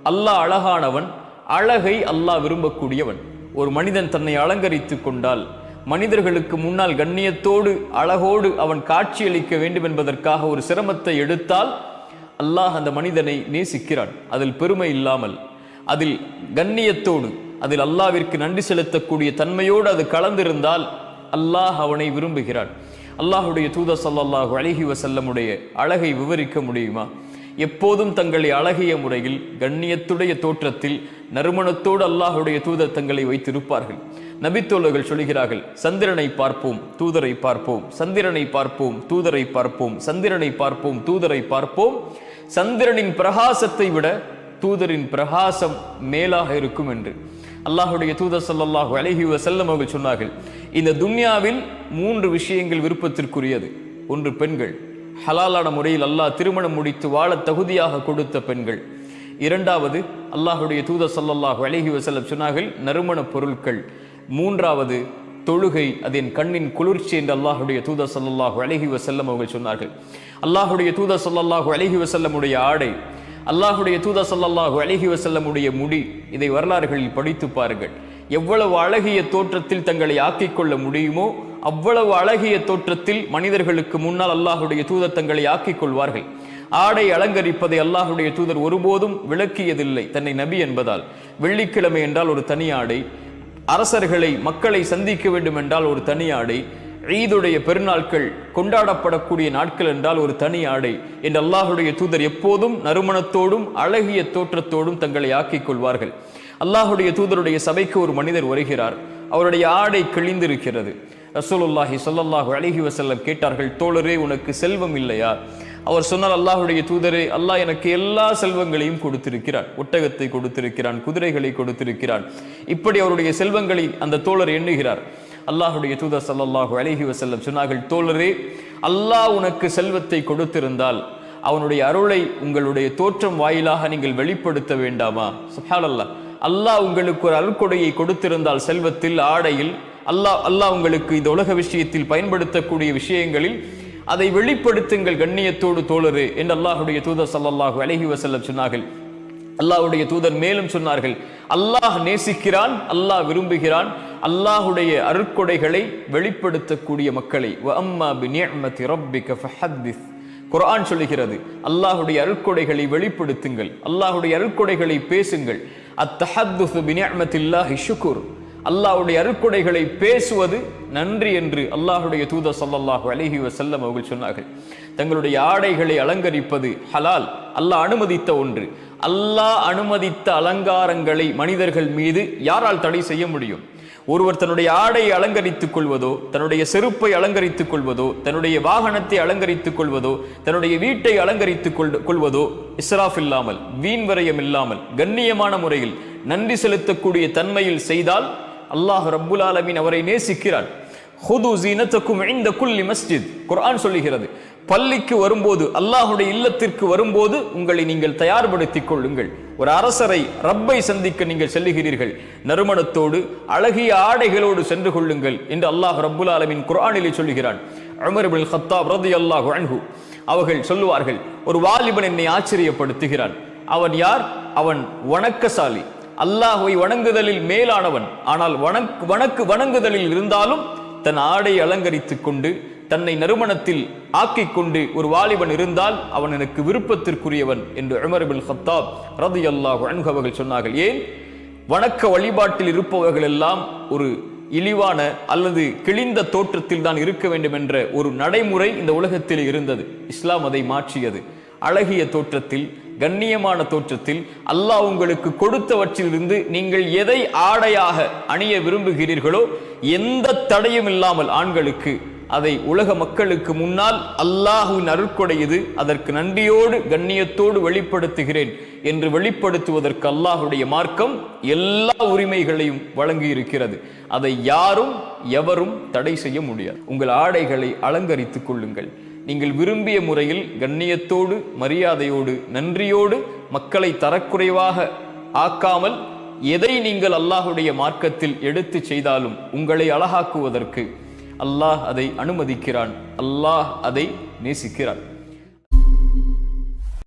அல்லாஹ் அழகானவன், அழகை அல்லாஹ் விரும்பக்கூடியவன். ஒரு மனிதன் தன்னை அலங்கரித்து கொண்டால் மனிதர்களுக்கு முன்னால் கண்ணியத்தோடு அழகோடு அவன் காட்சியளிக்க வேண்டும் என்பதற்காக ஒரு சிரமத்தை எடுத்தால் அல்லாஹ் அந்த மனிதனை நேசிக்கிறான். அதில் பெருமை இல்லாமல், அதில் கண்ணியத்தோடு, அதில் அல்லாஹ்விற்கு நன்றி செலுத்தக்கூடிய தன்மையோடு அது கலந்திருந்தால் அல்லாஹ் அவனை விரும்புகிறான். அல்லாஹுடைய தூதர் ஸல்லல்லாஹு அலைஹி வஸல்லமுடைய அழகை விவரிக்க முடியுமா? எப்போதும் தங்களை அழகிய முறையில் கண்ணியத்துடைய தோற்றத்தில் நறுமணத்தோடு அல்லாஹுடைய தூதர் தங்களை வைத்திருப்பார்கள். நபித்தோழர்கள் சொல்கிறார்கள், சந்திரனை பார்ப்போம், தூதரை பார்ப்போம், சந்திரனை பார்ப்போம், தூதரை பார்ப்போம், சந்திரனை பார்ப்போம், தூதரை பார்ப்போம். சந்திரனின் பிரகாசத்தை விட தூதரின் பிரகாசம் மேலாக இருக்கும் என்று அல்லாஹுடைய தூதர் ஸல்லல்லாஹு அலைஹி வஸல்லம் அவர்கள் சொன்னார்கள். இந்த துன்யாவில் 3 விஷயங்கள் விருப்பத்திற்குரியது. ஒன்று பெண்கள், ஹலாலான முறையில் அல்லாஹ் திருமணம் முடித்து வாழ தகுதியாக கொடுத்த பெண்கள். இரண்டாவது, அல்லாஹுடைய தூதர் ஸல்லல்லாஹு அலைஹி வஸல்லம் சொன்னார்கள், நறுமண பொருட்கள். மூன்றாவது, தொழுகை, அது என் கண்ணின் குளிர்ச்சி என்று அல்லாஹுடைய தூதர் ஸல்லல்லாஹு அலைஹி வஸல்லம் அவர்கள் சொன்னார்கள். அல்லாஹுடைய தூதர் ஸல்லல்லாஹு அலைஹி வஸல்லமுடைய ஆடை, அல்லாஹுடைய தூதர் ஸல்லல்லாஹு அலைஹி வஸல்லமுடைய முடி, இதை வரலாறுகளில் படித்து பாருங்கள். எவ்வளவு அழகிய தோற்றத்தில் தங்களை ஆக்கிக் கொள்ள முடியுமோ அவ்வளவு அழகிய தோற்றத்தில் மனிதர்களுக்கு முன்னால் அல்லாஹுடைய தூதர் தங்களை ஆக்கிக் கொள்வார்கள். ஆடை அலங்கரிப்பதை அல்லாஹுடைய தூதர் ஒருபோதும் விளக்கியதில்லை, தன்னை நபி என்பதால். வெள்ளிக்கிழமை என்றால் ஒரு தனி ஆடை, அரசர்களை மக்களை சந்திக்க வேண்டும் என்றால் ஒரு தனி ஆடை, ஈதுடைய பெருநாட்கள் கொண்டாடப்படக்கூடிய நாட்கள் என்றால் ஒரு தனி ஆடை என்று அல்லாஹுடைய தூதர் எப்போதும் நறுமணத்தோடும் அழகிய தோற்றத்தோடும் தங்களை ஆக்கிக் கொள்வார்கள். அல்லாஹுடைய தூதருடைய சபைக்கு ஒரு மனிதர் வருகிறார். அவருடைய ஆடை கிழிந்திருக்கிறது. ரசூலுல்லாஹி ஸல்லல்லாஹு அலைஹி வஸல்லம் கேட்டார்கள், தோழரே, உனக்கு செல்வம் இல்லையா? அவர் சொன்னார், அல்லாஹுடைய தூதரே, அல்லாஹ் எனக்கு எல்லா செல்வங்களையும் கொடுத்திருக்கிறான். ஒட்டகத்தை கொடுத்திருக்கிறான், குதிரைகளை கொடுத்திருக்கிறான். இப்படி அவருடைய செல்வங்களை அந்த தோழர் எண்ணுகிறார். அல்லாஹுடைய தூதர் ஸல்லல்லாஹு அலைஹி வஸல்லம் சொன்னார்கள், தோழரே, அல்லாஹ் உனக்கு செல்வத்தை கொடுத்திருந்தால் அவனுடைய அருளை உங்களுடைய தோற்றம் வாயிலாக நீங்கள் வெளிப்படுத்த வேண்டாமா? சுப்ஹானல்லாஹ். அல்லாஹ் உங்களுக்கு ஒரு அருள்கொடையை கொடுத்திருந்தால் செல்வத்தில், ஆடையில், அல்லாஹ் உங்களுக்கு இந்த உலக விஷயத்தில் பயன்படுத்தக்கூடிய விஷயங்களில் அதை வெளிப்படுத்துங்கள் கண்ணியத்தோடு தோழரே என்று அல்லாஹுடைய தூதர் ஸல்லல்லாஹு அலைஹி வஸல்லம் சொன்னார்கள். அல்லாஹுடைய தூதர் மேலும் சொன்னார்கள், அல்லாஹ் நேசிக்கிறான், அல்லாஹ் விரும்புகிறான் அல்லாஹுடைய அருட்கொடைகளை வெளிப்படுத்தக்கூடிய மக்களை. வஅம்மா பிநிஅமதி ரப்பிக ஃபஹத்திஸ். குர்ஆன் சொல்லுகிறது, அல்லாஹுடைய அருட்கொடைகளை வெளிப்படுத்துங்கள், அல்லாஹுடைய அருட்கொடைகளை பேசுங்கள். அத்தஹத்துஸு பிநிஅமத்தில்லாஹி ஷுக்ர். அல்லாஹுடைய அருட்கொடைகளை பேசுவது நன்றி என்று அல்லாஹுடைய தூதர் ஸல்லல்லாஹு அலைஹி வஸல்லம் அவர்கள் சொன்னார்கள். தங்களுடைய ஆடைகளை அலங்கரிப்பது ஹலால், அல்லாஹ் அனுமதித்த ஒன்று. அல்லாஹ் அனுமதித்த அலங்காரங்களை மனிதர்கள் மீது யாரால் தடை செய்ய முடியும்? ஒருவர் தன்னுடைய ஆடையை அலங்கரித்துக் கொள்வதோ, தன்னுடைய செருப்பை அலங்கரித்துக் கொள்வதோ, தன்னுடைய வாகனத்தை அலங்கரித்துக் கொள்வதோ, தன்னுடைய வீட்டை அலங்கரித்துக் கொள்வதோ இஸ்ராஃப் இல்லாமல், வீண் விரயம் இல்லாமல், கண்ணியமான முறையில் நன்றி செலுத்தக்கூடிய தன்மையில் செய்தால் அல்லாஹ் ரப்புல் ஆலமீன் அவரை நேசிக்கிறான். ஹுது ஸீனத்தக்கும் இன்த குல்லி மஸ்ஜித். குர்ஆன் சொல்லுகிறது, பள்ளிக்கு வரும்போது, அல்லாஹுடைய இல்லத்திற்கு வரும்போது உங்களை நீங்கள் தயார்படுத்திக் கொள்ளுங்கள். ஒரு அரசரை, ரப்பை சந்திக்க நீங்கள் செல்லுகிறீர்கள், நறுமணத்தோடு அழகிய ஆடைகளோடு சென்று கொள்ளுங்கள் என்று அல்லாஹ் ரப்புல் ஆலமீன் குர்ஆனிலே சொல்லுகிறான். உமர் இப்னு கத்தாப் ரலியல்லாஹு அன்ஹு அவர்கள் சொல்லுவார்கள், ஒரு வாலிபன் என்னை ஆச்சரியப்படுத்துகிறான். அவன் யார்? அவன் வணக்கசாலி, அல்லாஹ்வை வணங்குதலில் மேலானவன். ஆனால் வணங்குதலில் இருந்தாலும் தன் ஆடை அலங்கரித்துக் கொண்டு தன்னை நறுமணத்தில் ஆக்கிக் கொண்டு ஒரு வாலிபன் இருந்தால் அவன் எனக்கு விருப்பத்திற்குரியவன் என்று உமர் இப்னு கத்தாப் ரலியல்லாஹு அன்ஹு அவர்கள் சொன்னார்கள். ஏன்? வணக்க வழிபாட்டில் இருப்பவர்கள் எல்லாம் ஒரு இழிவான அல்லது கிழிந்த தோற்றத்தில் தான் இருக்க வேண்டும் என்ற ஒரு நடைமுறை இந்த உலகத்தில் இருந்தது. இஸ்லாம் அதை மாற்றியது. அழகிய தோற்றத்தில், கண்ணியமான தோற்றத்தில், அல்லாஹ் உங்களுக்கு கொடுத்தவற்றிலிருந்து நீங்கள் எதை ஆடையாக அணிய விரும்புகிறீர்களோ எந்த தடையும் இல்லாமல் ஆண்களுக்கு அதை உலக மக்களுக்கு முன்னால் அல்லாஹ்வின் அருட்கொடை இது, அதற்கு நன்றியோடு கண்ணியத்தோடு வெளிப்படுத்துகிறேன் என்று வெளிப்படுத்துவதற்கு அல்லாஹுடைய மார்க்கம் எல்லா உரிமைகளையும் வழங்கி இருக்கிறது. அதை யாரும் எவரும் தடை செய்ய முடியாது. உங்கள் ஆடைகளை அலங்கரித்துக் கொள்ளுங்கள். நீங்கள் விரும்பிய முறையில் கண்ணியத்தோடு, மரியாதையோடு, நன்றியோடு, மக்களை தரக்குறைவாக ஆக்காமல் எதை நீங்கள் அல்லாஹுடைய மார்க்கத்தில் எடுத்து செய்தாலும் உங்களை அழகாக்குவதற்கு அல்லாஹ் அதை அனுமதிக்கிறான், அல்லாஹ் அதை நேசிக்கிறான்.